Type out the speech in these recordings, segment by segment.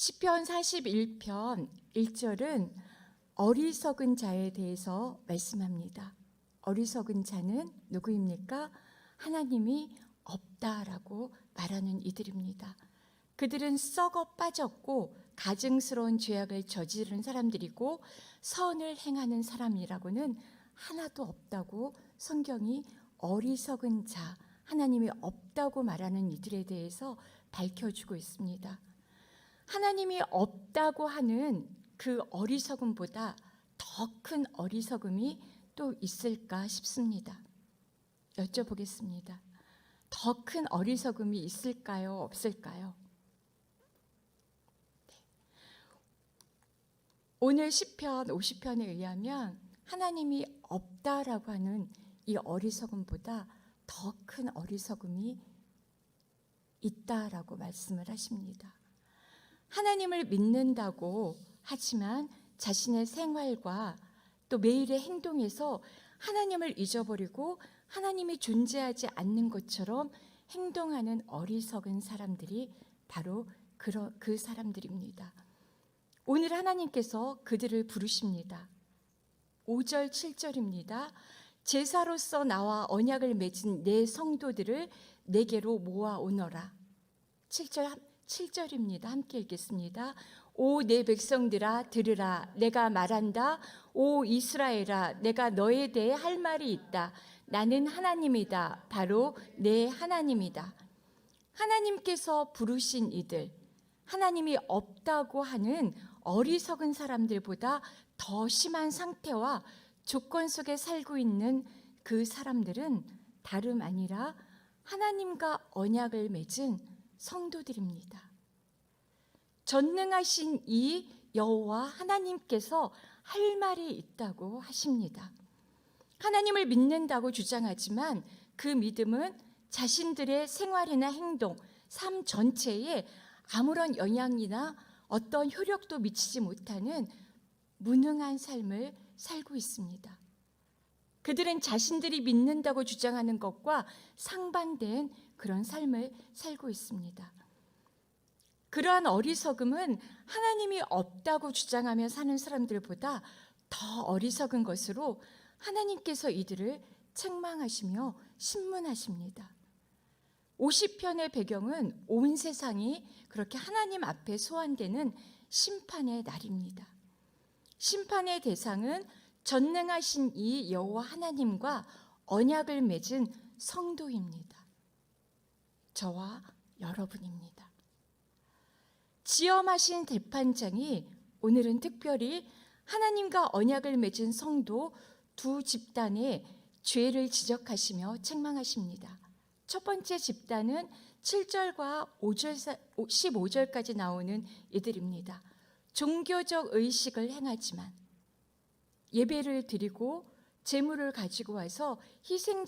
시편 41편 1절은 어리석은 자에 대해서 말씀합니다. 어리석은 자는 누구입니까? 하나님이 없다라고 말하는 이들입니다. 그들은 썩어 빠졌고 가증스러운 죄악을 저지른 사람들이고 선을 행하는 사람이라고는 하나도 없다고 성경이 어리석은 자, 하나님이 없다고 말하는 이들에 대해서 밝혀주고 있습니다. 하나님이 없다고 하는 그 어리석음보다 더 큰 어리석음이 또 있을까 싶습니다. 여쭤보겠습니다. 더 큰 어리석음이 있을까요? 없을까요? 네. 오늘 시편 50편에 의하면 하나님이 없다라고 하는 이 어리석음보다 더 큰 어리석음이 있다라고 말씀을 하십니다. 하나님을 믿는다고 하지만 자신의 생활과 또 매일의 행동에서 하나님을 잊어버리고 하나님이 존재하지 않는 것처럼 행동하는 어리석은 사람들이 바로 그 사람들입니다. 오늘 하나님께서 그들을 부르십니다. 5절, 7절입니다. 제사로서 나와 언약을 맺은 내 성도들을 내게로 모아오너라. 7절입니다. 함께 읽겠습니다. 오 내 백성들아 들으라. 내가 말한다. 오 이스라엘아 내가 너에 대해 할 말이 있다. 나는 하나님이다. 바로 내 하나님이다. 하나님께서 부르신 이들, 하나님이 없다고 하는 어리석은 사람들보다 더 심한 상태와 조건 속에 살고 있는 그 사람들은 다름 아니라 하나님과 언약을 맺은 성도들입니다. 전능하신 이 여호와 하나님께서 할 말이 있다고 하십니다. 하나님을 믿는다고 주장하지만 그 믿음은 자신들의 생활이나 행동, 삶 전체에 아무런 영향이나 어떤 효력도 미치지 못하는 무능한 삶을 살고 있습니다. 그들은 자신들이 믿는다고 주장하는 것과 상반된 그런 삶을 살고 있습니다. 그러한 어리석음은 하나님이 없다고 주장하며 사는 사람들보다 더 어리석은 것으로 하나님께서 이들을 책망하시며 신문하십니다. 50편의 배경은 온 세상이 그렇게 하나님 앞에 소환되는 심판의 날입니다. 심판의 대상은 전능하신 이 여호와 하나님과 언약을 맺은 성도입니다. 저와 여러분입니다. 지엄하신 재판장이 오늘은 특별히 하나님과 언약을 맺은 성도 두 집단의 죄를 지적하시며 책망하십니다. 첫 번째 집단은 7절과 15절까지 나오는 이들입니다. 종교적 의식을 행하지만 예배를 드리고 제물을 가지고 와서 희생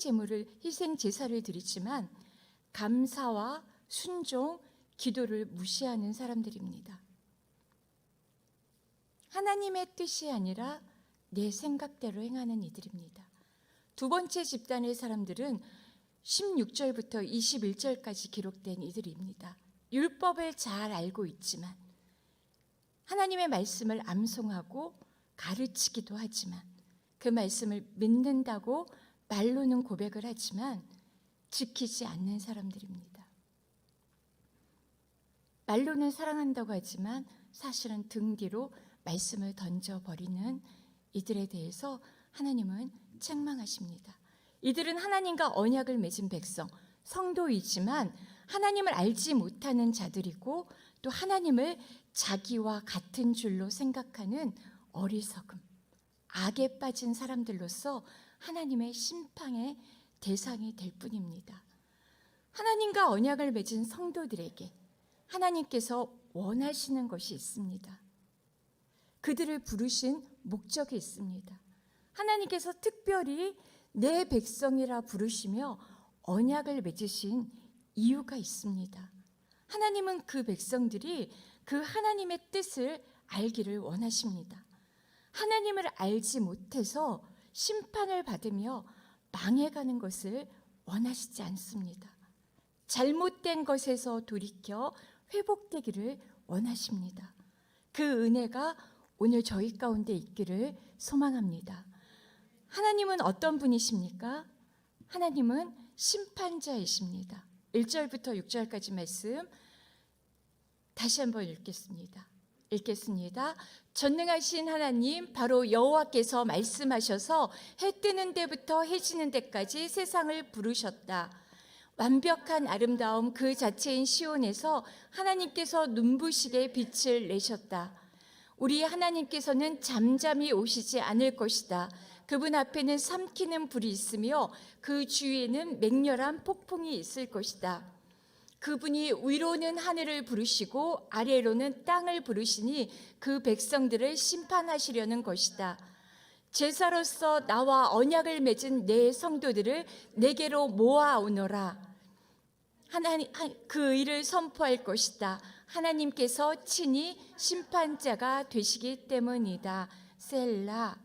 제사를 드리지만 감사와 순종, 기도를 무시하는 사람들입니다. 하나님의 뜻이 아니라 내 생각대로 행하는 이들입니다. 두 번째 집단의 사람들은 16절부터 21절까지 기록된 이들입니다. 율법을 잘 알고 있지만 하나님의 말씀을 암송하고 가르치기도 하지만 그 말씀을 믿는다고 말로는 고백을 하지만 지키지 않는 사람들입니다. 말로는 사랑한다고 하지만 사실은 등 뒤로 말씀을 던져버리는 이들에 대해서 하나님은 책망하십니다. 이들은 하나님과 언약을 맺은 백성, 성도이지만 하나님을 알지 못하는 자들이고 또 하나님을 자기와 같은 줄로 생각하는 어리석음, 악에 빠진 사람들로서 하나님의 심판의 대상이 될 뿐입니다. 하나님과 언약을 맺은 성도들에게 하나님께서 원하시는 것이 있습니다. 그들을 부르신 목적이 있습니다. 하나님께서 특별히 내 백성이라 부르시며 언약을 맺으신 이유가 있습니다. 하나님은 그 백성들이 그 하나님의 뜻을 알기를 원하십니다. 하나님을 알지 못해서 심판을 받으며 망해가는 것을 원하시지 않습니다. 잘못된 것에서 돌이켜 회복되기를 원하십니다. 그 은혜가 오늘 저희 가운데 있기를 소망합니다. 하나님은 어떤 분이십니까? 하나님은 심판자이십니다. 1절부터 6절까지 말씀 다시 한번 읽겠습니다. 전능하신 하나님 바로 여호와께서 말씀하셔서 해 뜨는 데부터 해 지는 데까지 세상을 부르셨다. 완벽한 아름다움 그 자체인 시온에서 하나님께서 눈부시게 빛을 내셨다. 우리 하나님께서는 잠잠히 오시지 않을 것이다. 그분 앞에는 삼키는 불이 있으며 그 주위에는 맹렬한 폭풍이 있을 것이다. 그분이 위로는 하늘을 부르시고 아래로는 땅을 부르시니 그 백성들을 심판하시려는 것이다. 제사로서 나와 언약을 맺은 내 성도들을 내게로 모아오너라. 하나님 그 일을 선포할 것이다. 하나님께서 친히 심판자가 되시기 때문이다. 셀라.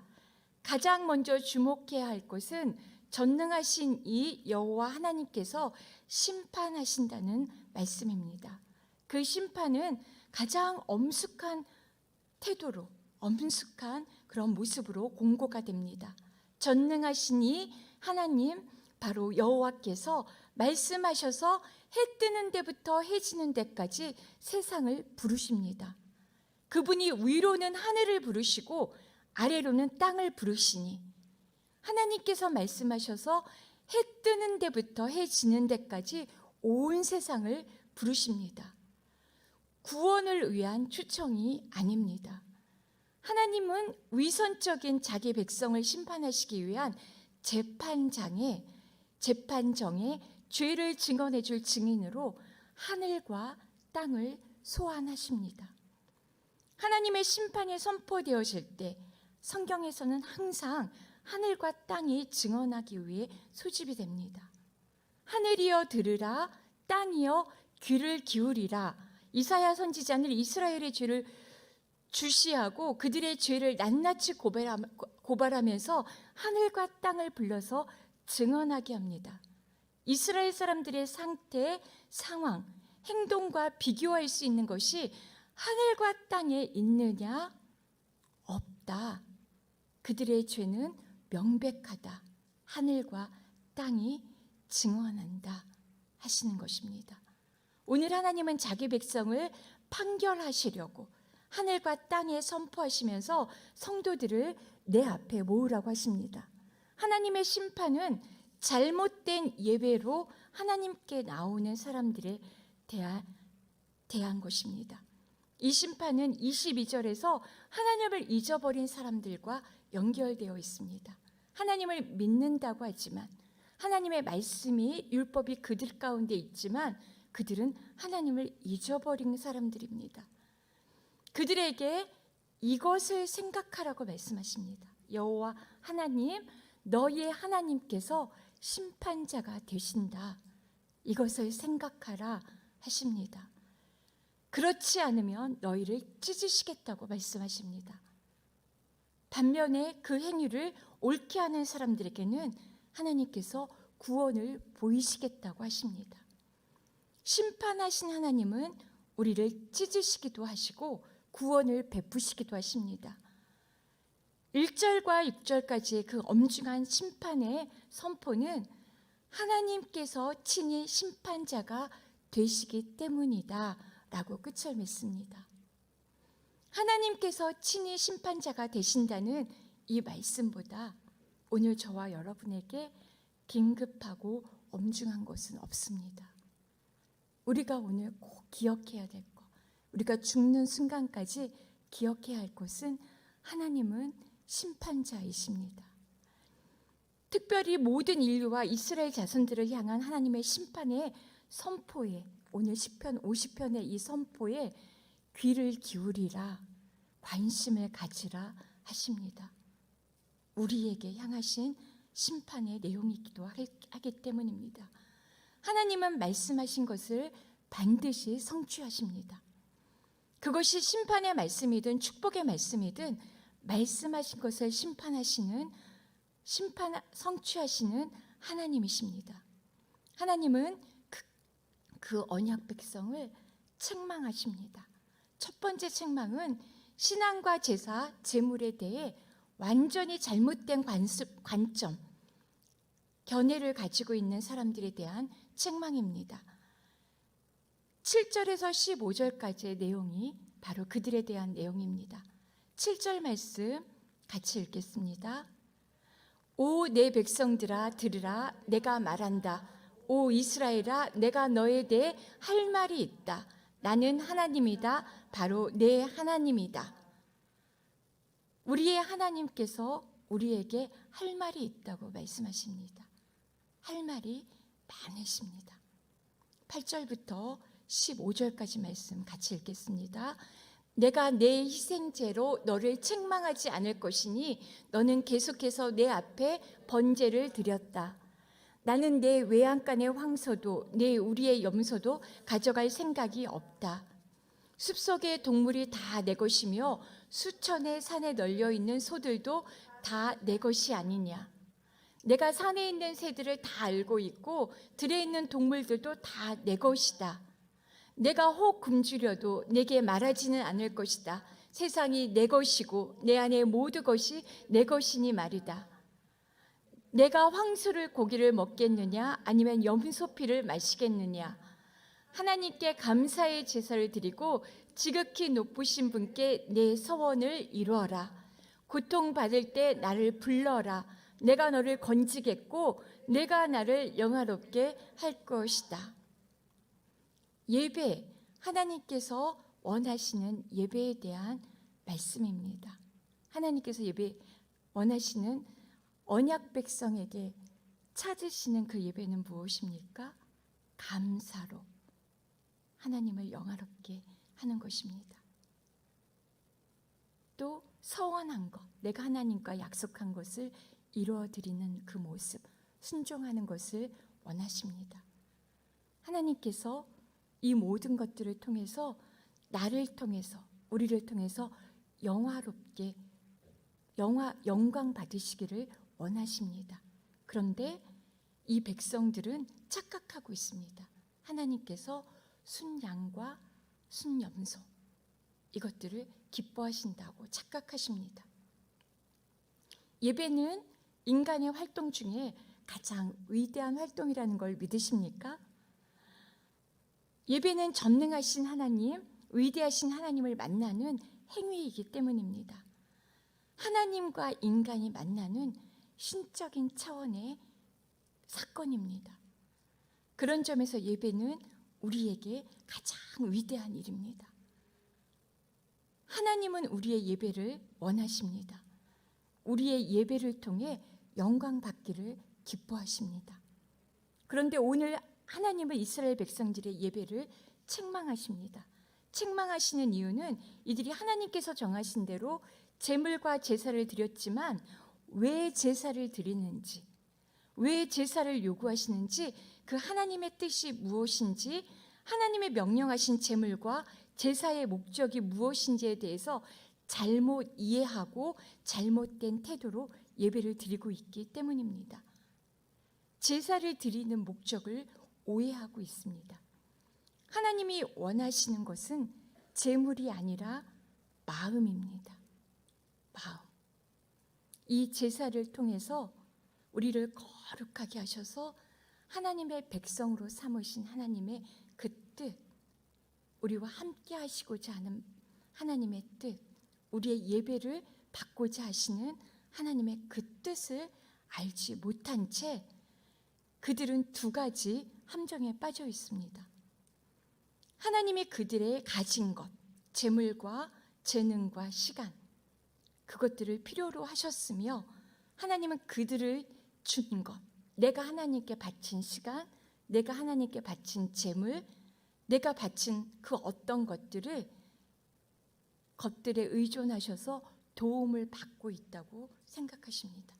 가장 먼저 주목해야 할 것은 전능하신 이 여호와 하나님께서 심판하신다는 말씀입니다. 그 심판은 가장 엄숙한 태도로, 엄숙한 그런 모습으로 공고가 됩니다. 전능하신 이 하나님 바로 여호와께서 말씀하셔서 해 뜨는 데부터 해 지는 데까지 세상을 부르십니다. 그분이 위로는 하늘을 부르시고 아래로는 땅을 부르시니 하나님께서 말씀하셔서 해 뜨는 데부터 해 지는 데까지 온 세상을 부르십니다. 구원을 위한 초청이 아닙니다. 하나님은 위선적인 자기 백성을 심판하시기 위한 재판정에 죄를 증언해 줄 증인으로 하늘과 땅을 소환하십니다. 하나님의 심판이 선포되어질 때 성경에서는 항상 하늘과 땅이 증언하기 위해 소집이 됩니다. 하늘이여 들으라, 땅이여 귀를 기울이라. 이사야 선지자는 이스라엘의 죄를 주시하고 그들의 죄를 낱낱이 고발하면서 하늘과 땅을 불러서 증언하게 합니다. 이스라엘 사람들의 상태, 상황, 행동과 비교할 수 있는 것이 하늘과 땅에 있느냐? 없다. 그들의 죄는 명백하다. 하늘과 땅이 증언한다 하시는 것입니다. 오늘 하나님은 자기 백성을 판결하시려고 하늘과 땅에 선포하시면서 성도들을 내 앞에 모으라고 하십니다. 하나님의 심판은 잘못된 예배로 하나님께 나오는 사람들에 대한 것입니다. 이 심판은 22절에서 하나님을 잊어버린 사람들과 연결되어 있습니다. 하나님을 믿는다고 하지만 하나님의 말씀이 율법이 그들 가운데 있지만 그들은 하나님을 잊어버린 사람들입니다. 그들에게 이것을 생각하라고 말씀하십니다. 여호와 하나님, 너희의 하나님께서 심판자가 되신다. 이것을 생각하라 하십니다. 그렇지 않으면 너희를 찢으시겠다고 말씀하십니다. 반면에 그 행위를 옳게 하는 사람들에게는 하나님께서 구원을 보이시겠다고 하십니다. 심판하신 하나님은 우리를 찢으시기도 하시고 구원을 베푸시기도 하십니다. 1절과 6절까지의 그 엄중한 심판의 선포는 하나님께서 친히 심판자가 되시기 때문이다 라고 끝을 맺습니다. 하나님께서 친히 심판자가 되신다는 이 말씀보다 오늘 저와 여러분에게 긴급하고 엄중한 것은 없습니다. 우리가 오늘 꼭 기억해야 될 것, 우리가 죽는 순간까지 기억해야 할 것은 하나님은 심판자이십니다. 특별히 모든 인류와 이스라엘 자손들을 향한 하나님의 심판의 선포에, 오늘 시편 50편의 이 선포에 귀를 기울이라, 관심을 가지라 하십니다. 우리에게 향하신 심판의 내용이기도 하기 때문입니다. 하나님은 말씀하신 것을 반드시 성취하십니다. 그것이 심판의 말씀이든 축복의 말씀이든 말씀하신 것을 성취하시는 하나님이십니다. 하나님은 그 언약 백성을 책망하십니다. 첫 번째 책망은 신앙과 제사, 제물에 대해 완전히 잘못된 관점, 견해를 가지고 있는 사람들에 대한 책망입니다. 7절에서 15절까지의 내용이 바로 그들에 대한 내용입니다. 7절 말씀 같이 읽겠습니다. 오 내 백성들아 들으라 내가 말한다. 오 이스라엘아 내가 너에 대해 할 말이 있다. 나는 하나님이다. 바로 내 하나님이다. 우리의 하나님께서 우리에게 할 말이 있다고 말씀하십니다. 할 말이 많으십니다. 8절부터 15절까지 말씀 같이 읽겠습니다. 내가 내 희생제로 너를 책망하지 않을 것이니 너는 계속해서 내 앞에 번제를 드렸다. 나는 내 외양간의 황소도 내 우리의 염소도 가져갈 생각이 없다. 숲속의 동물이 다 내 것이며 수천의 산에 널려 있는 소들도 다 내 것이 아니냐. 내가 산에 있는 새들을 다 알고 있고 들에 있는 동물들도 다 내 것이다. 내가 혹 굶주려도 내게 말하지는 않을 것이다. 세상이 내 것이고 내 안의 모든 것이 내 것이니 말이다. 내가 황소를 고기를 먹겠느냐 아니면 염소피를 마시겠느냐. 하나님께 감사의 제사를 드리고 지극히 높으신 분께 내 서원을 이루어라. 고통받을 때 나를 불러라. 내가 너를 건지겠고 내가 나를 영화롭게 할 것이다. 예배, 하나님께서 원하시는 예배에 대한 말씀입니다. 하나님께서 예배 원하시는 언약 백성에게 찾으시는 그 예배는 무엇입니까? 감사로 하나님을 영화롭게 하는 것입니다. 또 서원한 것, 내가 하나님과 약속한 것을 이루어드리는 그 모습, 순종하는 것을 원하십니다. 하나님께서 이 모든 것들을 통해서 나를 통해서 우리를 통해서 영화롭게 영광 받으시기를 원하십니다. 그런데 이 백성들은 착각하고 있습니다. 하나님께서 순양과 순염소 이것들을 기뻐하신다고 착각하십니다. 예배는 인간의 활동 중에 가장 위대한 활동이라는 걸 믿으십니까? 예배는 전능하신 하나님, 위대하신 하나님을 만나는 행위이기 때문입니다. 하나님과 인간이 만나는 신적인 차원의 사건입니다. 그런 점에서 예배는 우리에게 가장 위대한 일입니다. 하나님은 우리의 예배를 원하십니다. 우리의 예배를 통해 영광 받기를 기뻐하십니다. 그런데 오늘 하나님은 이스라엘 백성들의 예배를 책망하십니다. 책망하시는 이유는 이들이 하나님께서 정하신 대로 제물과 제사를 드렸지만 왜 제사를 드리는지, 왜 제사를 요구하시는지, 그 하나님의 뜻이 무엇인지, 하나님의 명령하신 제물과 제사의 목적이 무엇인지에 대해서 잘못 이해하고 잘못된 태도로 예배를 드리고 있기 때문입니다. 제사를 드리는 목적을 오해하고 있습니다. 하나님이 원하시는 것은 제물이 아니라 마음입니다. 마음. 이 제사를 통해서 우리를 거룩하게 하셔서 하나님의 백성으로 삼으신 하나님의 그 뜻, 우리와 함께 하시고자 하는 하나님의 뜻, 우리의 예배를 받고자 하시는 하나님의 그 뜻을 알지 못한 채 그들은 두 가지 함정에 빠져 있습니다. 하나님이 그들의 가진 것, 재물과 재능과 시간, 그것들을 필요로 하셨으며 하나님은 그들을 준 것, 내가 하나님께 바친 시간, 내가 하나님께 바친 재물, 내가 바친 그 어떤 것들에 의존하셔서 도움을 받고 있다고 생각하십니다.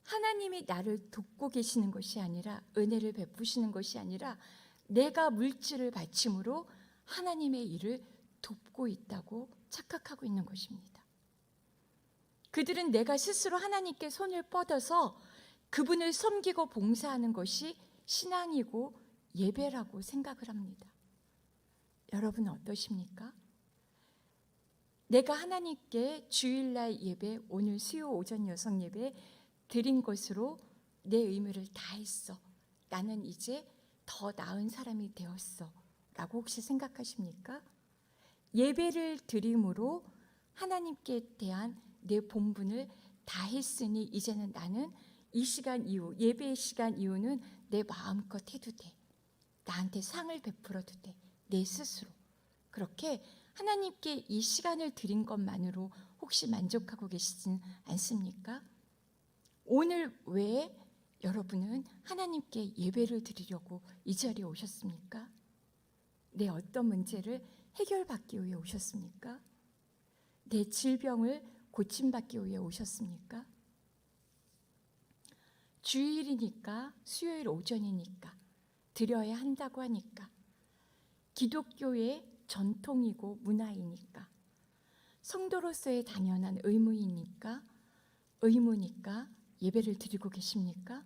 하나님이 나를 돕고 계시는 것이 아니라, 은혜를 베푸시는 것이 아니라 내가 물질을 바침으로 하나님의 일을 돕고 있다고 착각하고 있는 것입니다. 그들은 내가 스스로 하나님께 손을 뻗어서 그분을 섬기고 봉사하는 것이 신앙이고 예배라고 생각을 합니다. 여러분은 어떠십니까? 내가 하나님께 주일날 예배, 오늘 수요 오전 여성 예배 드린 것으로 내 의무를 다했어. 나는 이제 더 나은 사람이 되었어. 라고 혹시 생각하십니까? 예배를 드림으로 하나님께 대한 내 본분을 다했으니 이제는 나는 이 시간 이후, 예배의 시간 이후는 내 마음껏 해도 돼. 나한테 상을 베풀어도 돼. 내 스스로. 그렇게 하나님께 이 시간을 드린 것만으로 혹시 만족하고 계시진 않습니까? 오늘 왜 여러분은 하나님께 예배를 드리려고 이 자리에 오셨습니까? 내 어떤 문제를 해결받기 위해 오셨습니까? 내 질병을 고침받기 위해 오셨습니까? 주일이니까, 수요일 오전이니까, 드려야 한다고 하니까, 기독교의 전통이고 문화이니까, 성도로서의 당연한 의무이니까, 의무니까 예배를 드리고 계십니까?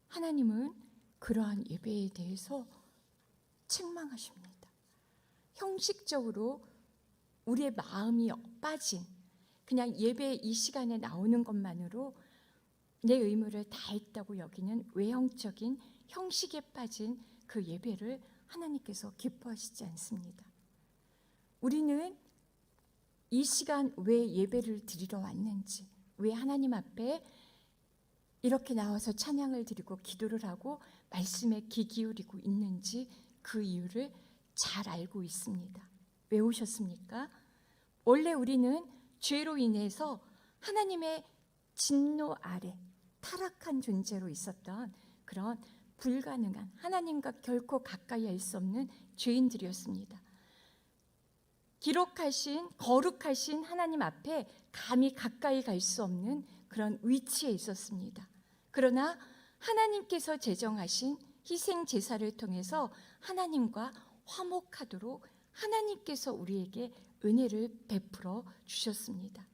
하나님은 그러한 예배에 대해서 책망하십니다. 형식적으로 우리의 마음이 빠진, 그냥 예배 이 시간에 나오는 것만으로 내 의무를 다했다고 여기는 외형적인 형식에 빠진 그 예배를 하나님께서 기뻐하시지 않습니다. 우리는 이 시간 왜 예배를 드리러 왔는지, 왜 하나님 앞에 이렇게 나와서 찬양을 드리고 기도를 하고 말씀에 귀 기울이고 있는지 그 이유를 잘 알고 있습니다. 왜 오셨습니까? 원래 우리는 죄로 인해서 하나님의 진노 아래 타락한 존재로 있었던 그런 불가능한, 하나님과 결코 가까이 할 수 없는 죄인들이었습니다. 기록하신, 거룩하신 하나님 앞에 감히 가까이 갈 수 없는 그런 위치에 있었습니다. 그러나 하나님께서 제정하신 희생 제사를 통해서 하나님과 화목하도록 하나님께서 우리에게 은혜를 베풀어 주셨습니다.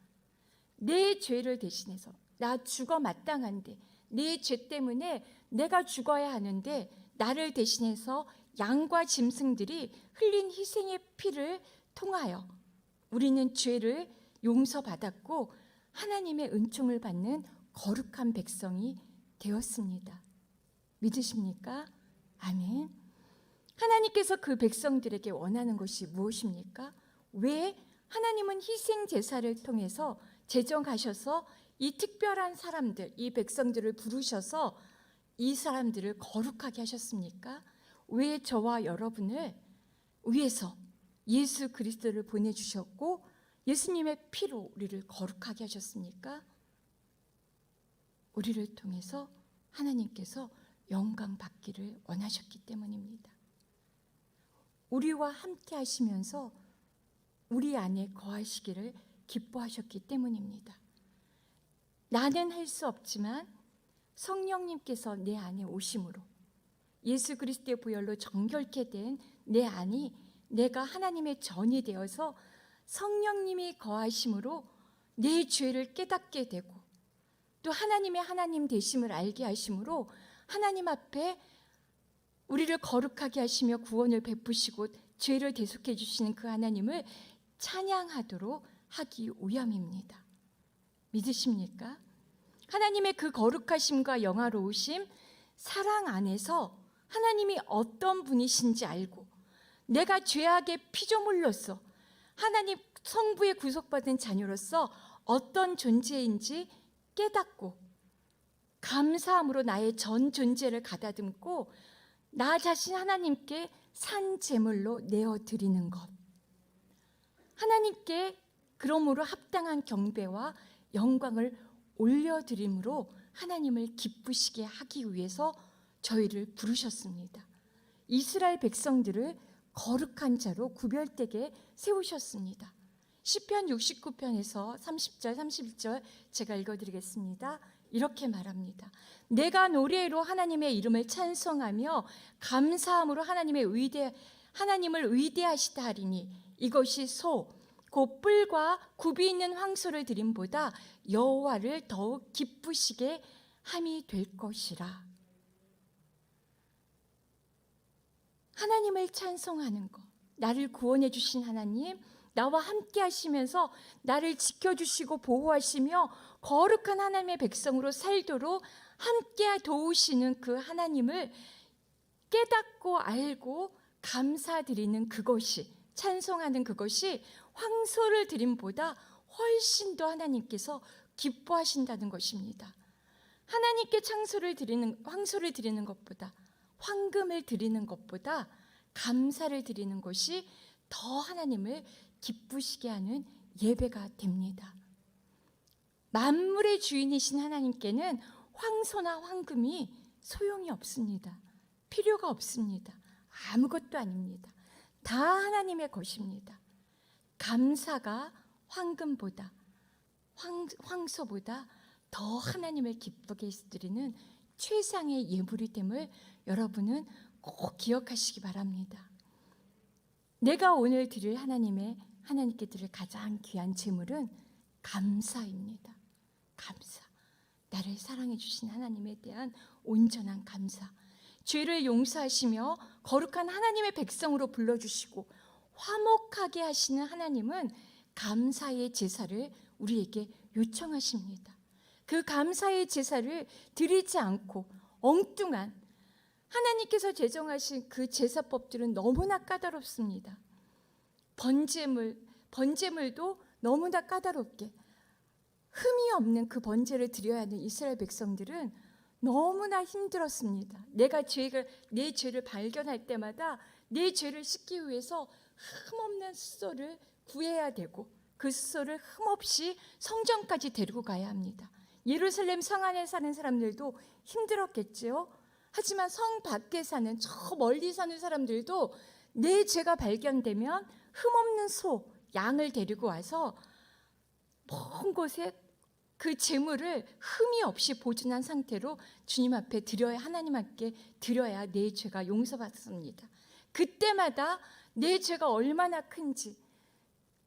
내 죄를 대신해서, 나 죽어 마땅한데, 내 죄 때문에 내가 죽어야 하는데 나를 대신해서 양과 짐승들이 흘린 희생의 피를 통하여 우리는 죄를 용서받았고 하나님의 은총을 받는 거룩한 백성이 되었습니다. 믿으십니까? 아멘. 하나님께서 그 백성들에게 원하는 것이 무엇입니까? 왜 하나님은 희생 제사를 통해서 제정하셔서 이 특별한 사람들, 이 백성들을 부르셔서 이 사람들을 거룩하게 하셨습니까? 왜 저와 여러분을 위해서 예수 그리스도를 보내주셨고 예수님의 피로 우리를 거룩하게 하셨습니까? 우리를 통해서 하나님께서 영광 받기를 원하셨기 때문입니다. 우리와 함께 하시면서 우리 안에 거하시기를 기뻐하셨기 때문입니다. 나는 할 수 없지만 성령님께서 내 안에 오심으로 예수 그리스도의 보혈로 정결케 된 내 안이 내가 하나님의 전이 되어서 성령님이 거하심으로 내 죄를 깨닫게 되고 또 하나님의 하나님 되심을 알게 하심으로 하나님 앞에 우리를 거룩하게 하시며 구원을 베푸시고 죄를 대속해 주시는 그 하나님을 찬양하도록 하기 위함입니다. 믿으십니까? 하나님의 그 거룩하심과 영화로우심, 사랑 안에서 하나님이 어떤 분이신지 알고 내가 죄악의 피조물로서 하나님 성부의 구속받은 자녀로서 어떤 존재인지 깨닫고 감사함으로 나의 전 존재를 가다듬고 나 자신 하나님께 산 제물로 내어드리는 것, 하나님께 그러므로 합당한 경배와 영광을 올려드림으로 하나님을 기쁘시게 하기 위해서 저희를 부르셨습니다. 이스라엘 백성들을 거룩한 자로 구별되게 세우셨습니다. 시편 69편에서 30절, 31절 제가 읽어드리겠습니다. 이렇게 말합니다. 내가 노래로 하나님의 이름을 찬송하며 감사함으로 하나님을 위대하시다 하리니 이것이 곧 뿔과 굽이 있는 황소를 드림보다 여호와를 더욱 기쁘시게 함이 될 것이라. 하나님을 찬송하는 것, 나를 구원해 주신 하나님, 나와 함께 하시면서 나를 지켜주시고 보호하시며 거룩한 하나님의 백성으로 살도록 함께 도우시는 그 하나님을 깨닫고 알고 감사드리는 그것이, 찬송하는 그것이 황소를 드림보다 훨씬 더 하나님께서 기뻐하신다는 것입니다. 하나님께 황소를 드리는 것보다, 황금을 드리는 것보다 감사를 드리는 것이 더 하나님을 기쁘시게 하는 예배가 됩니다. 만물의 주인이신 하나님께는 황소나 황금이 소용이 없습니다. 필요가 없습니다. 아무것도 아닙니다. 다 하나님의 것입니다. 감사가 황금보다, 황소보다 더 하나님을 기쁘게 드리는 최상의 예물이 됨을 여러분은 꼭 기억하시기 바랍니다. 내가 오늘 드릴 하나님께 드릴 가장 귀한 제물은 감사입니다. 감사. 나를 사랑해 주신 하나님에 대한 온전한 감사. 죄를 용서하시며 거룩한 하나님의 백성으로 불러주시고 화목하게 하시는 하나님은 감사의 제사를 우리에게 요청하십니다. 그 감사의 제사를 드리지 않고 엉뚱한 하나님께서 제정하신 그 제사법들은 너무나 까다롭습니다. 번제물도 너무나 까다롭게 흠이 없는 그 번제를 드려야 하는 이스라엘 백성들은 너무나 힘들었습니다. 내 죄를 발견할 때마다 내 죄를 씻기 위해서 흠없는 숫소를 구해야 되고 그 숫소를 흠없이 성전까지 데리고 가야 합니다. 예루살렘 성 안에 사는 사람들도 힘들었겠지요. 하지만 성 밖에 사는 저 멀리 사는 사람들도 내 죄가 발견되면 흠없는 소, 양을 데리고 와서 먼 곳에 그 제물을 흠이 없이 보존한 상태로 주님 앞에 드려야, 하나님 앞에 드려야 내 죄가 용서받습니다. 그때마다 내 죄가 얼마나 큰지,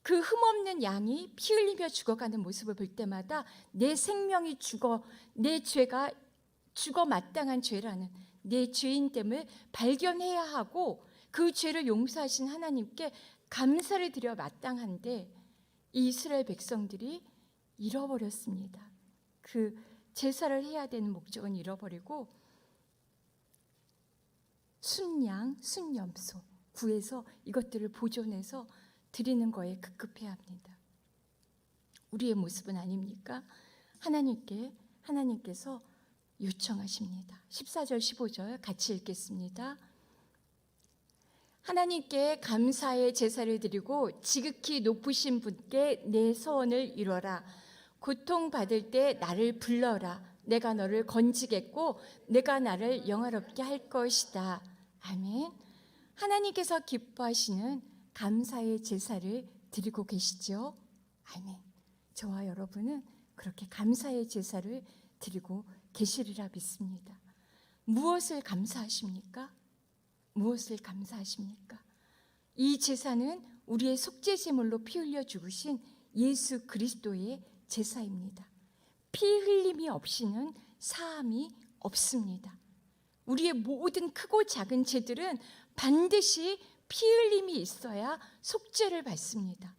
그 흠없는 양이 피 흘리며 죽어가는 모습을 볼 때마다 내 생명이 내 죄가 죽어 마땅한 죄라는 내 죄인됨을 발견해야 하고 그 죄를 용서하신 하나님께 감사를 드려 마땅한데 이 이스라엘 백성들이 잃어버렸습니다. 그 제사를 해야 되는 목적은 잃어버리고 순양, 순염소 구해서 이것들을 보존해서 드리는 거에 급급해야 합니다. 우리의 모습은 아닙니까? 하나님께서 요청하십니다. 14절 15절 같이 읽겠습니다. 하나님께 감사의 제사를 드리고 지극히 높으신 분께 내 소원을 이뤄라. 고통받을 때 나를 불러라. 내가 너를 건지겠고 내가 나를 영화롭게 할 것이다. 아멘. 하나님께서 기뻐하시는 감사의 제사를 드리고 계시죠? 아멘. 저와 여러분은 그렇게 감사의 제사를 드리고 계시리라 믿습니다. 무엇을 감사하십니까? 무엇을 감사하십니까? 이 제사는 우리의 속죄 제물로 피 흘려 죽으신 예수 그리스도의 제사입니다. 피 흘림이 없이는 사함이 없습니다. 우리의 모든 크고 작은 죄들은 반드시 피 흘림이 있어야 속죄를 받습니다.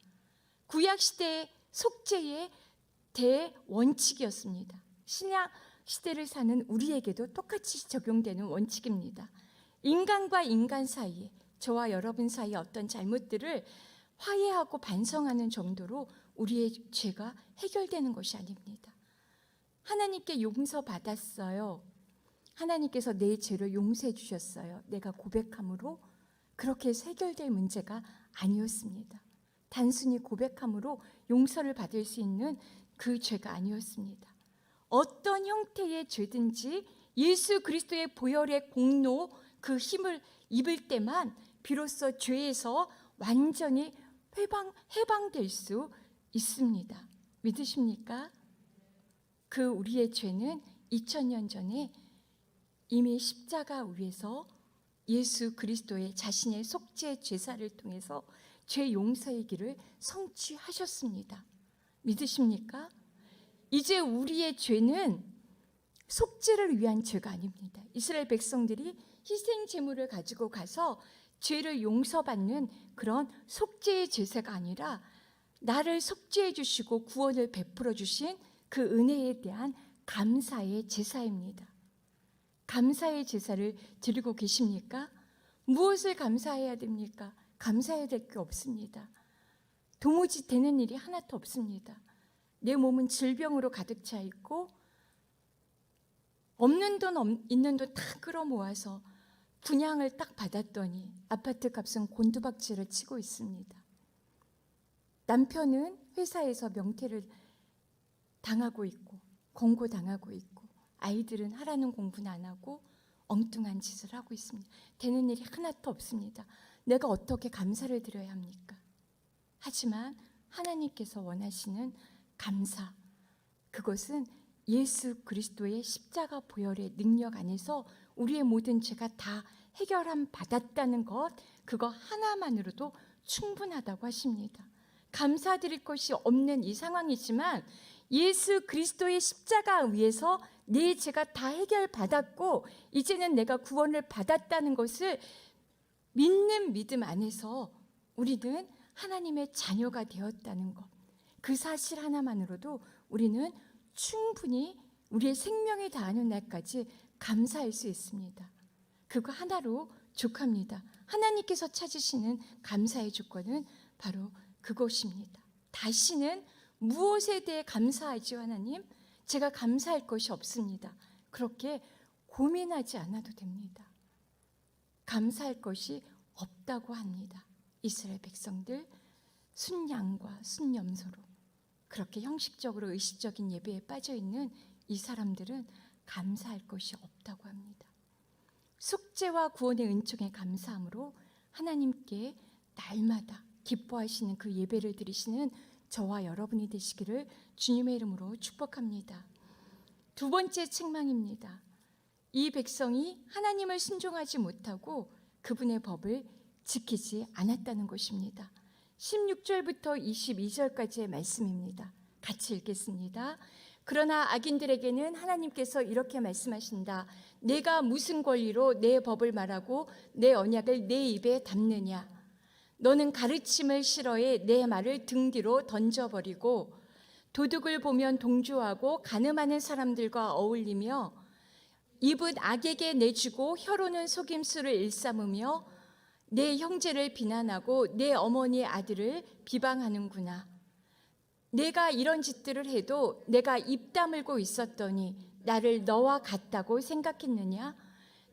구약시대의 속죄의 대원칙이었습니다. 신약 시대를 사는 우리에게도 똑같이 적용되는 원칙입니다. 인간과 인간 사이에, 저와 여러분 사이에 어떤 잘못들을 화해하고 반성하는 정도로 우리의 죄가 해결되는 것이 아닙니다. 하나님께 용서받았어요. 하나님께서 내 죄를 용서해 주셨어요. 내가 고백함으로 그렇게 해서 해결될 문제가 아니었습니다. 단순히 고백함으로 용서를 받을 수 있는 그 죄가 아니었습니다. 어떤 형태의 죄든지 예수 그리스도의 보혈의 공로 그 힘을 입을 때만 비로소 죄에서 완전히 해방될 수 있습니다. 믿으십니까? 그 우리의 죄는 2000년 전에 이미 십자가 위에서 예수 그리스도의 자신의 속죄 제사를 통해서 죄 용서의 길을 성취하셨습니다. 믿으십니까? 이제 우리의 죄는 속죄를 위한 죄가 아닙니다. 이스라엘 백성들이 희생 제물을 가지고 가서 죄를 용서받는 그런 속죄의 제사가 아니라 나를 속죄해 주시고 구원을 베풀어 주신 그 은혜에 대한 감사의 제사입니다. 감사의 제사를 드리고 계십니까? 무엇을 감사해야 됩니까? 감사해야 될 게 없습니다. 도무지 되는 일이 하나도 없습니다. 내 몸은 질병으로 가득 차 있고 없는 돈 있는 돈 다 끌어모아서 분양을 딱 받았더니 아파트 값은 곤두박질을 치고 있습니다. 남편은 회사에서 명퇴를 당하고 있고 권고당하고 있고 아이들은 하라는 공부는 안 하고 엉뚱한 짓을 하고 있습니다. 되는 일이 하나도 없습니다. 내가 어떻게 감사를 드려야 합니까? 하지만 하나님께서 원하시는 감사, 그것은 예수 그리스도의 십자가 보혈의 능력 안에서 우리의 모든 죄가 다 해결함 받았다는 것, 그거 하나만으로도 충분하다고 하십니다. 감사드릴 것이 없는 이 상황이지만 예수 그리스도의 십자가 위에서 내 죄가 다 해결받았고 이제는 내가 구원을 받았다는 것을 믿는 믿음 안에서 우리는 하나님의 자녀가 되었다는 것, 그 사실 하나만으로도 우리는 충분히 우리의 생명이 다하는 날까지 감사할 수 있습니다. 그거 하나로 족합니다. 하나님께서 찾으시는 감사의 조건은 바로 그것입니다. 다시는 무엇에 대해 감사하지요, 하나님? 제가 감사할 것이 없습니다. 그렇게 고민하지 않아도 됩니다. 감사할 것이 없다고 합니다. 이스라엘 백성들 순양과 순염소로 그렇게 형식적으로 의식적인 예배에 빠져있는 이 사람들은 감사할 것이 없다고 합니다. 속죄와 구원의 은총에 감사함으로 하나님께 날마다 기뻐하시는 그 예배를 드리시는 저와 여러분이 되시기를 주님의 이름으로 축복합니다. 두 번째 책망입니다. 이 백성이 하나님을 순종하지 못하고 그분의 법을 지키지 않았다는 것입니다. 16절부터 22절까지의 말씀입니다. 같이 읽겠습니다. 그러나 악인들에게는 하나님께서 이렇게 말씀하신다. 내가 무슨 권리로 내 법을 말하고 내 언약을 내 입에 담느냐. 너는 가르침을 싫어해 내 말을 등 뒤로 던져버리고 도둑을 보면 동조하고 간음하는 사람들과 어울리며 입은 악에게 내주고 혀로는 속임수를 일삼으며 내 형제를 비난하고 내 어머니의 아들을 비방하는구나. 내가 이런 짓들을 해도 내가 입 다물고 있었더니 나를 너와 같다고 생각했느냐?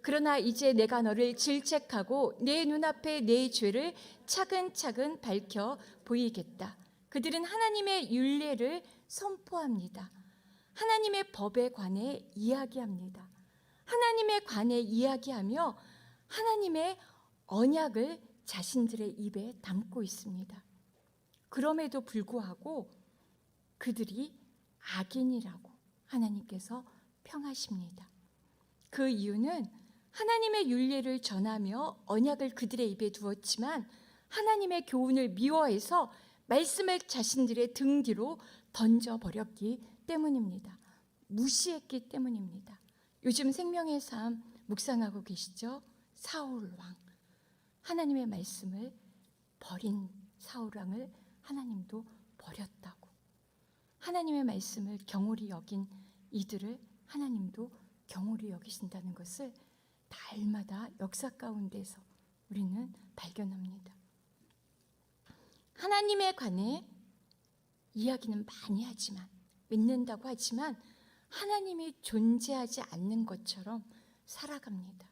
그러나 이제 내가 너를 질책하고 내 눈앞에 내 죄를 차근차근 밝혀 보이겠다. 그들은 하나님의 율례를 선포합니다. 하나님의 법에 관해 이야기합니다. 하나님에 관해 이야기하며 하나님의 언약을 자신들의 입에 담고 있습니다. 그럼에도 불구하고 그들이 악인이라고 하나님께서 평하십니다. 그 이유는 하나님의 율례를 전하며 언약을 그들의 입에 두었지만 하나님의 교훈을 미워해서 말씀을 자신들의 등 뒤로 던져버렸기 때문입니다. 무시했기 때문입니다. 요즘 생명의 삶 묵상하고 계시죠? 사울 왕, 하나님의 말씀을 버린 사울 왕을 하나님도 버렸다고. 하나님의 말씀을 경홀히 여긴 이들을 하나님도 경홀히 여기신다는 것을 날마다 역사 가운데서 우리는 발견합니다. 하나님에 관해 이야기는 많이 하지만, 믿는다고 하지만 하나님이 존재하지 않는 것처럼 살아갑니다.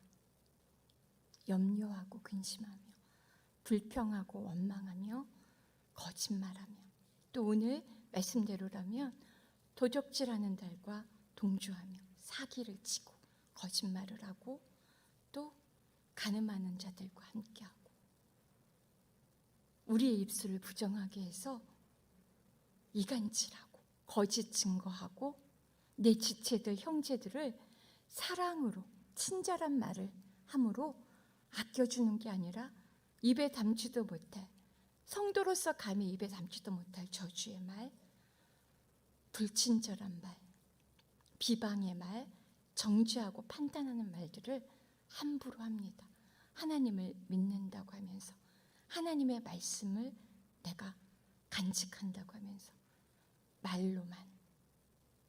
염려하고 근심하며 불평하고 원망하며 거짓말하며 또 오늘 말씀대로라면 도적질하는 달과 동조하며 사기를 치고 거짓말을 하고 또 간음하는 자들과 함께하고 우리의 입술을 부정하게 해서 이간질하고 거짓 증거하고 내 지체들 형제들을 사랑으로 친절한 말을 함으로 아껴주는 게 아니라 입에 담지도 못할, 성도로서 감히 입에 담지도 못할 저주의 말, 불친절한 말, 비방의 말, 정죄하고 판단하는 말들을 함부로 합니다. 하나님을 믿는다고 하면서 하나님의 말씀을 내가 간직한다고 하면서 말로만,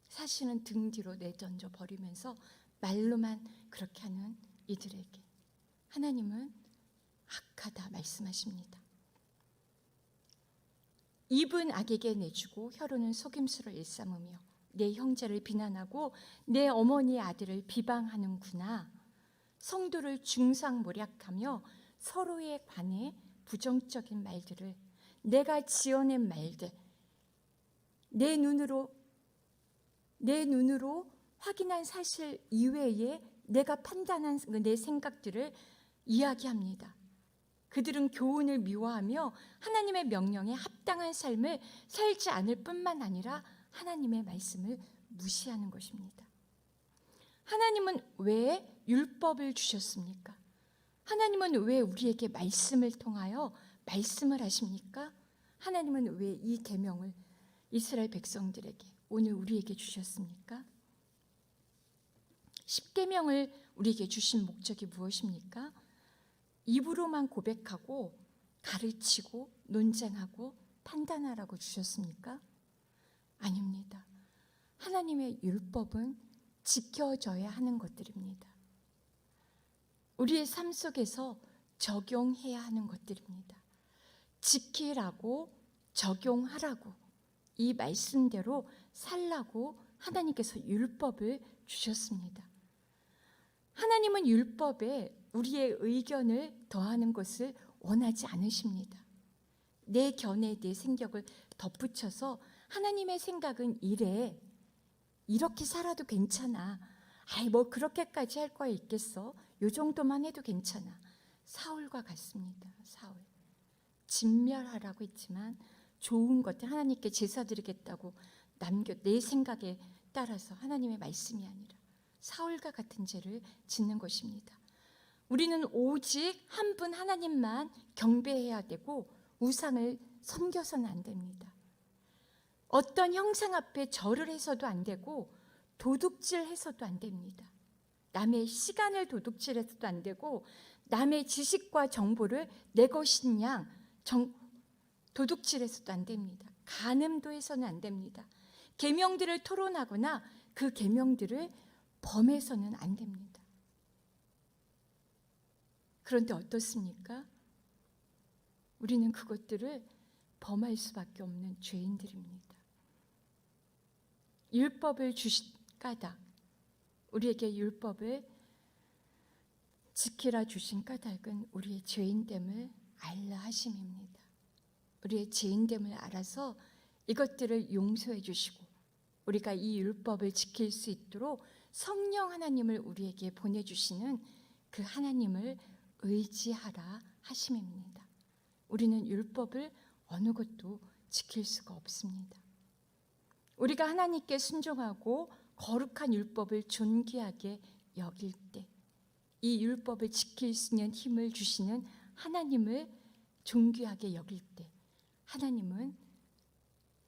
사실은 등 뒤로 내던져 버리면서 말로만 그렇게 하는 이들에게 하나님은 악하다 말씀하십니다. 입은 악에게 내주고 혀로는 속임수를 일삼으며 내 형제를 비난하고 내 어머니의 아들을 비방하는구나. 성도를 중상모략하며 서로에 관해 부정적인 말들을, 내가 지어낸 말들, 내 눈으로 확인한 사실 이외에 내가 판단한 내 생각들을 이야기합니다. 그들은 교훈을 미워하며 하나님의 명령에 합당한 삶을 살지 않을 뿐만 아니라 하나님의 말씀을 무시하는 것입니다. 하나님은 왜 율법을 주셨습니까? 하나님은 왜 우리에게 말씀을 통하여 말씀을 하십니까? 하나님은 왜 이 계명을 이스라엘 백성들에게, 오늘 우리에게 주셨습니까? 십계명을 우리에게 주신 목적이 무엇입니까? 입으로만 고백하고 가르치고 논쟁하고 판단하라고 주셨습니까? 아닙니다. 하나님의 율법은 지켜져야 하는 것들입니다. 우리의 삶 속에서 적용해야 하는 것들입니다. 지키라고, 적용하라고, 이 말씀대로 살라고 하나님께서 율법을 주셨습니다. 하나님은 율법에 우리의 의견을 더하는 것을 원하지 않으십니다. 내 견해, 내 생각을 덧붙여서 하나님의 생각은 이래, 이렇게 살아도 괜찮아, 아이 뭐 그렇게까지 할 거야 있겠어, 요 정도만 해도 괜찮아. 사울과 같습니다. 사울 진멸하라고 했지만 좋은 것들 하나님께 제사 드리겠다고 내 생각에 따라서 하나님의 말씀이 아니라 사울과 같은 죄를 짓는 것입니다. 우리는 오직 한 분 하나님만 경배해야 되고 우상을 섬겨서는 안 됩니다. 어떤 형상 앞에 절을 해서도 안 되고 도둑질해서도 안 됩니다. 남의 시간을 도둑질해서도 안 되고 남의 지식과 정보를 내 것인 양 도둑질해서도 안 됩니다. 간음도 해서는 안 됩니다. 계명들을 토론하거나 그 계명들을 범해서는 안 됩니다. 그런데 어떻습니까? 우리는 그것들을 범할 수밖에 없는 죄인들입니다. 율법을 주신 까닭, 우리에게 율법을 지키라 주신 까닭은 우리의 죄인됨을 알라 하심입니다. 우리의 죄인됨을 알아서 이것들을 용서해 주시고 우리가 이 율법을 지킬 수 있도록 성령 하나님을 우리에게 보내주시는 그 하나님을 의지하라 하심입니다. 우리는 율법을 어느 것도 지킬 수가 없습니다. 우리가 하나님께 순종하고 거룩한 율법을 존귀하게 여길 때, 이 율법을 지킬 수 있는 힘을 주시는 하나님을 존귀하게 여길 때 하나님은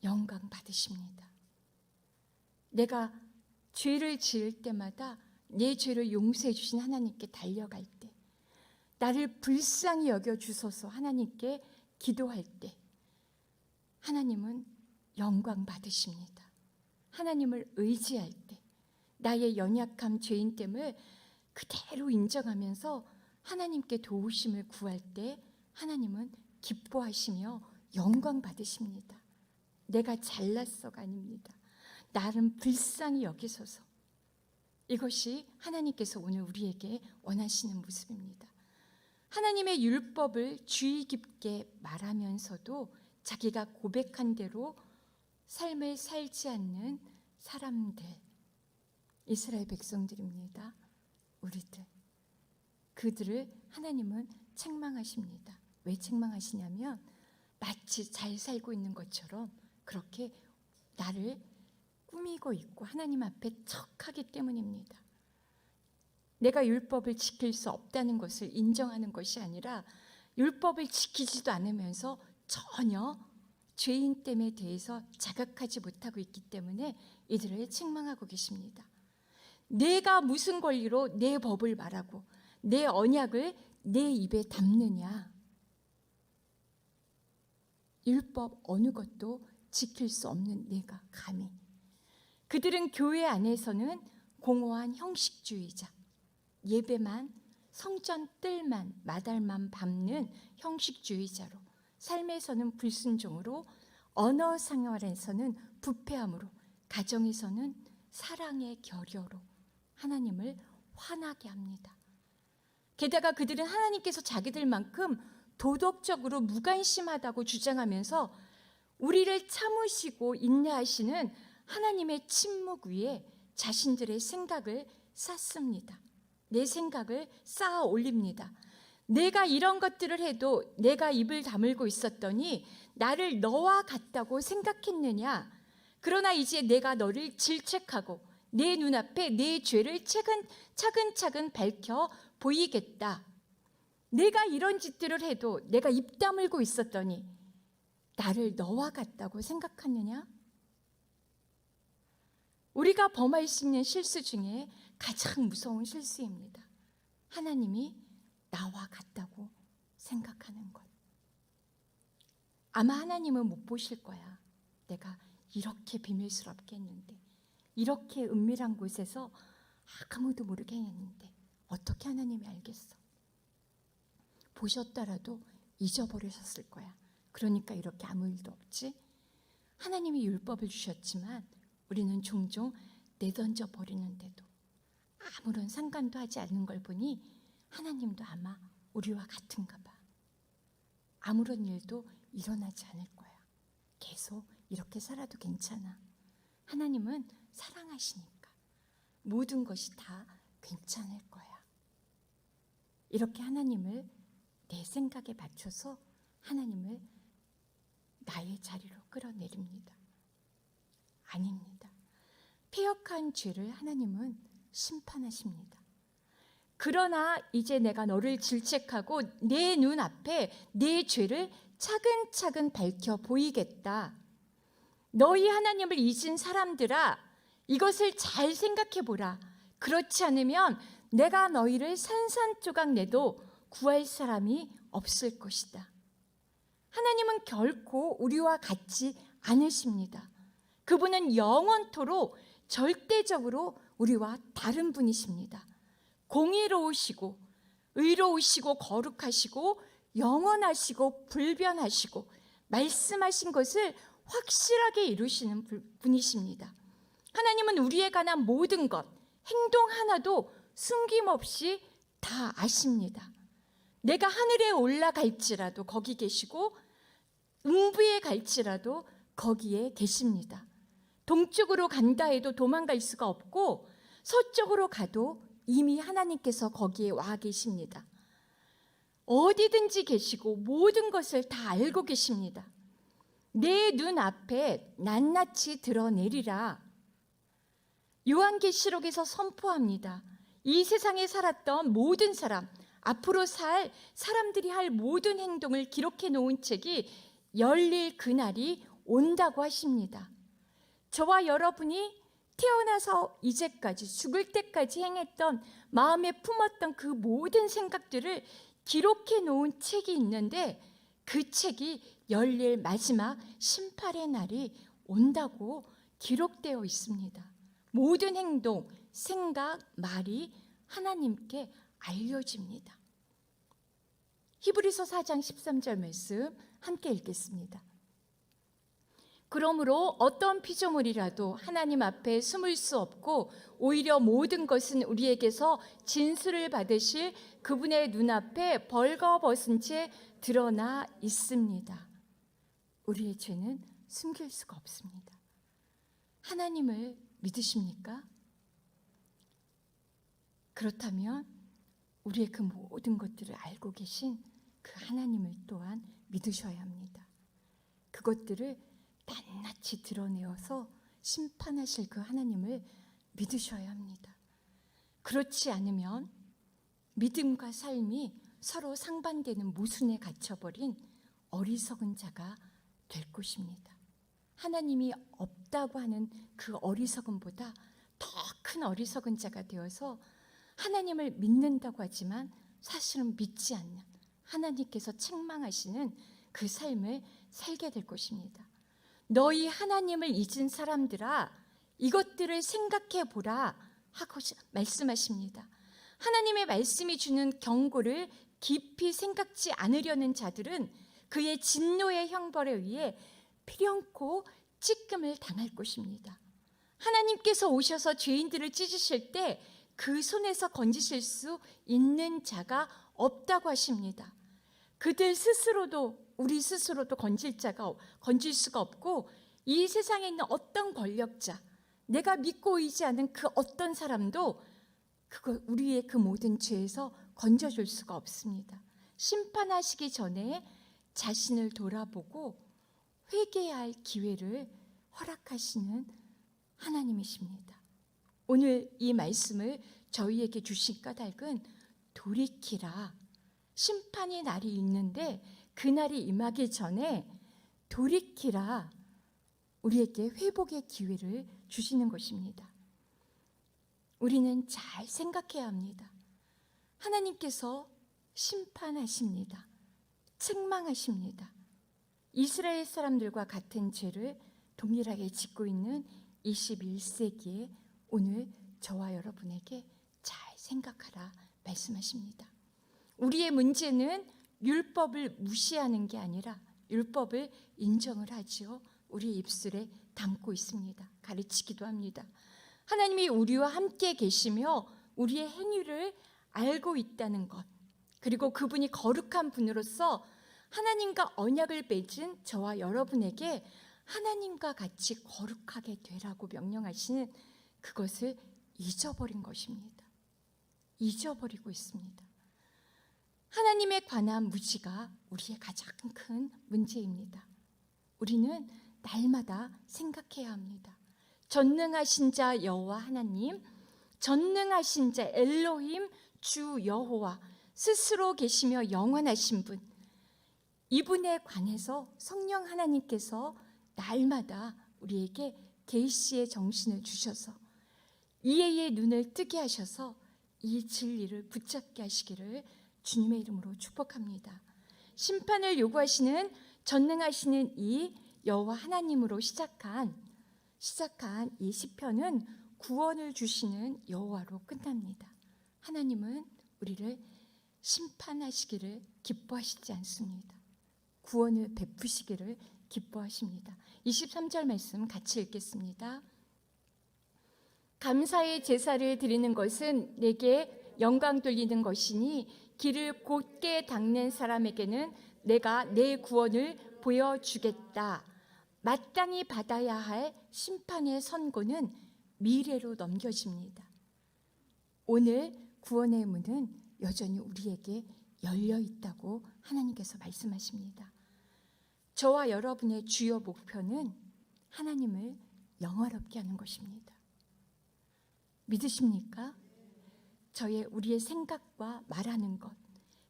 영광 받으십니다. 내가 죄를 지을 때마다 내 죄를 용서해 주신 하나님께 달려갈 때, 나를 불쌍히 여겨주소서 하나님께 기도할 때 하나님은 영광 받으십니다. 하나님을 의지할 때 나의 연약함, 죄인됨을 그대로 인정하면서 하나님께 도우심을 구할 때 하나님은 기뻐하시며 영광 받으십니다. 내가 잘났어가 아닙니다. 나를 불쌍히 여기소서. 이것이 하나님께서 오늘 우리에게 원하시는 모습입니다. 하나님의 율법을 주의 깊게 말하면서도 자기가 고백한 대로 삶을 살지 않는 사람들, 이스라엘 백성들입니다. 우리들, 그들을 하나님은 책망하십니다. 왜 책망하시냐면 마치 잘 살고 있는 것처럼 그렇게 나를 꾸미고 있고 하나님 앞에 척하기 때문입니다. 내가 율법을 지킬 수 없다는 것을 인정하는 것이 아니라 율법을 지키지도 않으면서 전혀 죄인됨에 대해서 자각하지 못하고 있기 때문에 이들을 책망하고 계십니다. 내가 무슨 권리로 내 법을 말하고 내 언약을 내 입에 담느냐? 율법 어느 것도 지킬 수 없는 내가 감히. 그들은 교회 안에서는 공허한 형식주의자, 예배만, 성전 뜰만, 마달만 밟는 형식주의자로, 삶에서는 불순종으로, 언어 생활에서는 부패함으로, 가정에서는 사랑의 결여로 하나님을 화나게 합니다. 게다가 그들은 하나님께서 자기들만큼 도덕적으로 무관심하다고 주장하면서 우리를 참으시고 인내하시는 하나님의 침묵 위에 자신들의 생각을 쌓습니다. 내 생각을 쌓아 올립니다. 내가 이런 것들을 해도 내가 입을 다물고 있었더니 나를 너와 같다고 생각했느냐? 그러나 이제 내가 너를 질책하고 내 눈앞에 내 죄를 차근차근 밝혀 보이겠다. 내가 이런 짓들을 해도 내가 입 다물고 있었더니 나를 너와 같다고 생각하느냐? 우리가 범할 수 있는 실수 중에 가장 무서운 실수입니다. 하나님이 나와 같다고 생각하는 것. 아마 하나님은 못 보실 거야. 내가 이렇게 비밀스럽게 했는데, 이렇게 은밀한 곳에서 아무도 모르게 했는데 어떻게 하나님이 알겠어? 보셨더라도 잊어버리셨을 거야. 그러니까 이렇게 아무 일도 없지. 하나님이 율법을 주셨지만 우리는 종종 내던져 버리는데도 아무런 상관도 하지 않는 걸 보니 하나님도 아마 우리와 같은가 봐. 아무런 일도 일어나지 않을 거야. 계속 이렇게 살아도 괜찮아. 하나님은 사랑하시니까 모든 것이 다 괜찮을 거야. 이렇게 하나님을 내 생각에 맞춰서 하나님을 나의 자리로 끌어내립니다. 아닙니다. 패역한 죄를 하나님은 심판하십니다. 그러나 이제 내가 너를 질책하고 내 눈앞에 내 죄를 차근차근 밝혀 보이겠다. 너희 하나님을 잊은 사람들아, 이것을 잘 생각해 보라. 그렇지 않으면 내가 너희를 산산조각 내도 구할 사람이 없을 것이다. 하나님은 결코 우리와 같지 않으십니다. 그분은 영원토록 절대적으로 우리와 다른 분이십니다. 공의로우시고 의로우시고 거룩하시고 영원하시고 불변하시고 말씀하신 것을 확실하게 이루시는 분이십니다. 하나님은 우리에 관한 모든 것, 행동 하나도 숨김없이 다 아십니다. 내가 하늘에 올라갈지라도 거기 계시고 음부에 갈지라도 거기에 계십니다. 동쪽으로 간다 해도 도망갈 수가 없고 서쪽으로 가도 이미 하나님께서 거기에 와 계십니다. 어디든지 계시고 모든 것을 다 알고 계십니다. 내 눈앞에 낱낱이 드러내리라. 요한계시록에서 선포합니다. 이 세상에 살았던 모든 사람, 앞으로 살 사람들이 할 모든 행동을 기록해 놓은 책이 열릴 그날이 온다고 하십니다. 저와 여러분이 태어나서 이제까지 죽을 때까지 행했던 마음에 품었던 그 모든 생각들을 기록해 놓은 책이 있는데 그 책이 열릴 마지막 심판의 날이 온다고 기록되어 있습니다. 모든 행동, 생각, 말이 하나님께 알려집니다. 히브리서 4장 13절 말씀 함께 읽겠습니다. 그러므로 어떤 피조물이라도 하나님 앞에 숨을 수 없고 오히려 모든 것은 우리에게서 진술을 받으실 그분의 눈앞에 벌거벗은 채 드러나 있습니다. 우리의 죄는 숨길 수가 없습니다. 하나님을 믿으십니까? 그렇다면 우리의 그 모든 것들을 알고 계신 그 하나님을 또한 믿으셔야 합니다. 그것들을 낱낱이 드러내어서 심판하실 그 하나님을 믿으셔야 합니다. 그렇지 않으면 믿음과 삶이 서로 상반되는 모순에 갇혀버린 어리석은 자가 될 것입니다. 하나님이 없다고 하는 그 어리석음보다 더 큰 어리석은 자가 되어서 하나님을 믿는다고 하지만 사실은 믿지 않는 하나님께서 책망하시는 그 삶을 살게 될 것입니다. 너희 하나님을 잊은 사람들아, 이것들을 생각해 보라 하고 말씀하십니다. 하나님의 말씀이 주는 경고를 깊이 생각지 않으려는 자들은 그의 진노의 형벌에 의해 필연코 찢김을 당할 것입니다. 하나님께서 오셔서 죄인들을 찢으실 때 그 손에서 건지실 수 있는 자가 없다고 하십니다. 그들 스스로도, 우리 스스로도 건질 수가 없고, 이 세상에 있는 어떤 권력자, 내가 믿고 의지하는 그 어떤 사람도 우리의 그 모든 죄에서 건져줄 수가 없습니다. 심판하시기 전에 자신을 돌아보고 회개해야 할 기회를 허락하시는 하나님이십니다. 오늘 이 말씀을 저희에게 주신 까닭은 돌이키라. 심판의 날이 있는데 그 날이 임하기 전에 돌이키라. 우리에게 회복의 기회를 주시는 것입니다. 우리는 잘 생각해야 합니다. 하나님께서 심판하십니다. 책망하십니다. 이스라엘 사람들과 같은 죄를 동일하게 짓고 있는 21세기에 오늘 저와 여러분에게 잘 생각하라 말씀하십니다. 우리의 문제는 율법을 무시하는 게 아니라 율법을 인정을 하지요. 우리 입술에 담고 있습니다. 가르치기도 합니다. 하나님이 우리와 함께 계시며 우리의 행위를 알고 있다는 것, 그리고 그분이 거룩한 분으로서 하나님과 언약을 맺은 저와 여러분에게 하나님과 같이 거룩하게 되라고 명령하시는 그것을 잊어버린 것입니다. 잊어버리고 있습니다. 하나님에 관한 무지가 우리의 가장 큰 문제입니다. 우리는 날마다 생각해야 합니다. 전능하신 자 여호와 하나님, 전능하신 자 엘로힘 주 여호와, 스스로 계시며 영원하신 분, 이분에 관해서 성령 하나님께서 날마다 우리에게 계시의 정신을 주셔서 이해의 눈을 뜨게 하셔서 이 진리를 붙잡게 하시기를 주님의 이름으로 축복합니다. 심판을 요구하시는 전능하시는 이 여호와 하나님으로 시작한 이 시편은 구원을 주시는 여호와로 끝납니다. 하나님은 우리를 심판하시기를 기뻐하시지 않습니다. 구원을 베푸시기를 기뻐하십니다. 23절 말씀 같이 읽겠습니다. 감사의 제사를 드리는 것은 내게 영광 돌리는 것이니 길을 곧게 닦는 사람에게는 내가 내 구원을 보여주겠다. 마땅히 받아야 할 심판의 선고는 미래로 넘겨집니다. 오늘 구원의 문은 여전히 우리에게 열려 있다고 하나님께서 말씀하십니다. 저와 여러분의 주요 목표는 하나님을 영화롭게 하는 것입니다. 믿으십니까? 우리의 생각과 말하는 것,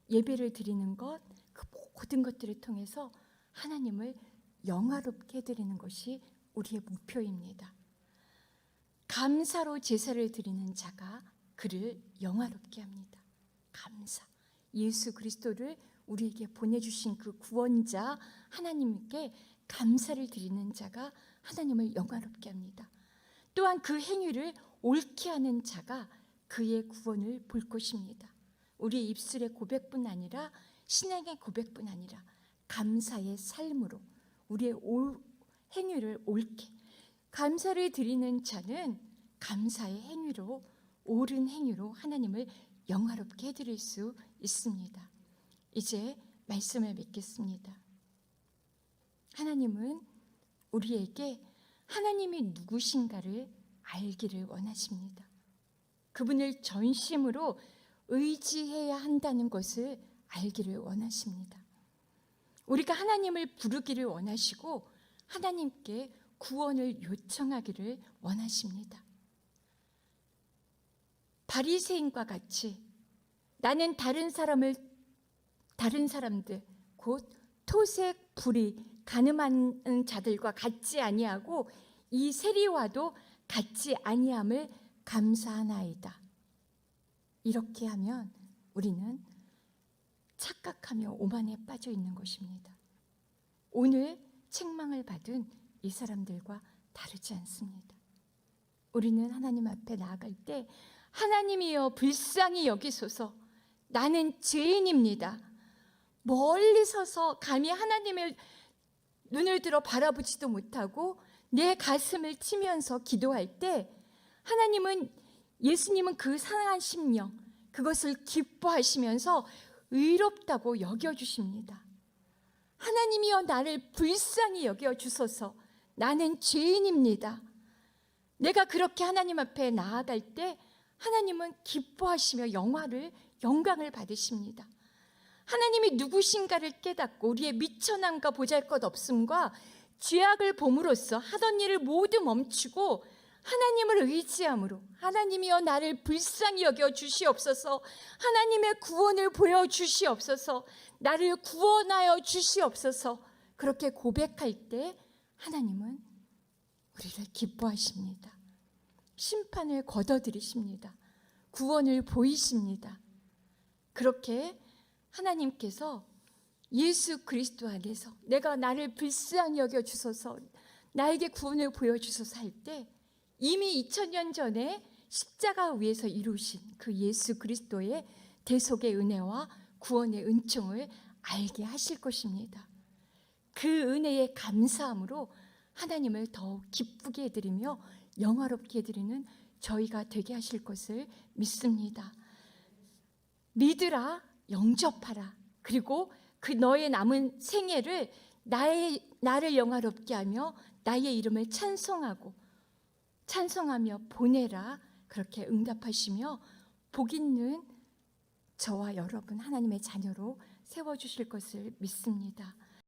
예배를 드리는 것, 그 모든 것들을 통해서 하나님을 영화롭게 해드리는 것이 우리의 목표입니다. 감사로 제사를 드리는 자가 그를 영화롭게 합니다. 감사. 예수 그리스도를 우리에게 보내주신 그 구원자 하나님께 감사를 드리는 자가 하나님을 영화롭게 합니다. 또한 그 행위를 옳게 하는 자가 그의 구원을 볼 것입니다. 우리의 입술의 고백뿐 아니라 신앙의 고백뿐 아니라 감사의 삶으로 우리의 행위를 옳게, 감사를 드리는 자는 감사의 행위로, 옳은 행위로 하나님을 영화롭게 해드릴 수 있습니다. 이제 말씀을 맺겠습니다. 하나님은 우리에게 하나님이 누구신가를 알기를 원하십니다. 그분을 전심으로 의지해야 한다는 것을 알기를 원하십니다. 우리가 하나님을 부르기를 원하시고 하나님께 구원을 요청하기를 원하십니다. 바리새인과 같이 나는 다른 사람들 곧 토색, 불의, 가늠한 자들과 같지 아니하고 이 세리와도 같지 아니함을 감사하나이다. 이렇게 하면 우리는 착각하며 오만에 빠져 있는 것입니다. 오늘 책망을 받은 이 사람들과 다르지 않습니다. 우리는 하나님 앞에 나아갈 때 하나님이여 불쌍히 여기소서, 나는 죄인입니다. 멀리 서서 감히 하나님을 눈을 들어 바라보지도 못하고 내 가슴을 치면서 기도할 때 하나님은, 예수님은 그 상한 심령, 그것을 기뻐하시면서 의롭다고 여겨주십니다. 하나님이여 나를 불쌍히 여겨주소서, 나는 죄인입니다. 내가 그렇게 하나님 앞에 나아갈 때 하나님은 기뻐하시며 영광을 받으십니다. 하나님이 누구신가를 깨닫고 우리의 미천함과 보잘것없음과 죄악을 봄으로써 하던 일을 모두 멈추고 하나님을 의지함으로, 하나님이여 나를 불쌍히 여겨 주시옵소서, 하나님의 구원을 보여주시옵소서, 나를 구원하여 주시옵소서, 그렇게 고백할 때 하나님은 우리를 기뻐하십니다. 심판을 걷어들이십니다. 구원을 보이십니다. 그렇게 하나님께서 예수 그리스도 안에서 내가 나를 불쌍히 여겨 주소서, 나에게 구원을 보여주소서 할 때 이미 2000년 전에 십자가 위에서 이루신 그 예수 그리스도의 대속의 은혜와 구원의 은총을 알게 하실 것입니다. 그 은혜에 감사함으로 하나님을 더욱 기쁘게 해드리며 영화롭게 해드리는 저희가 되게 하실 것을 믿습니다. 믿으라, 영접하라. 그리고 그 너의 남은 생애를 나를 영화롭게 하며 나의 이름을 찬송하며 보내라. 그렇게 응답하시며 복 있는 저와 여러분 하나님의 자녀로 세워주실 것을 믿습니다.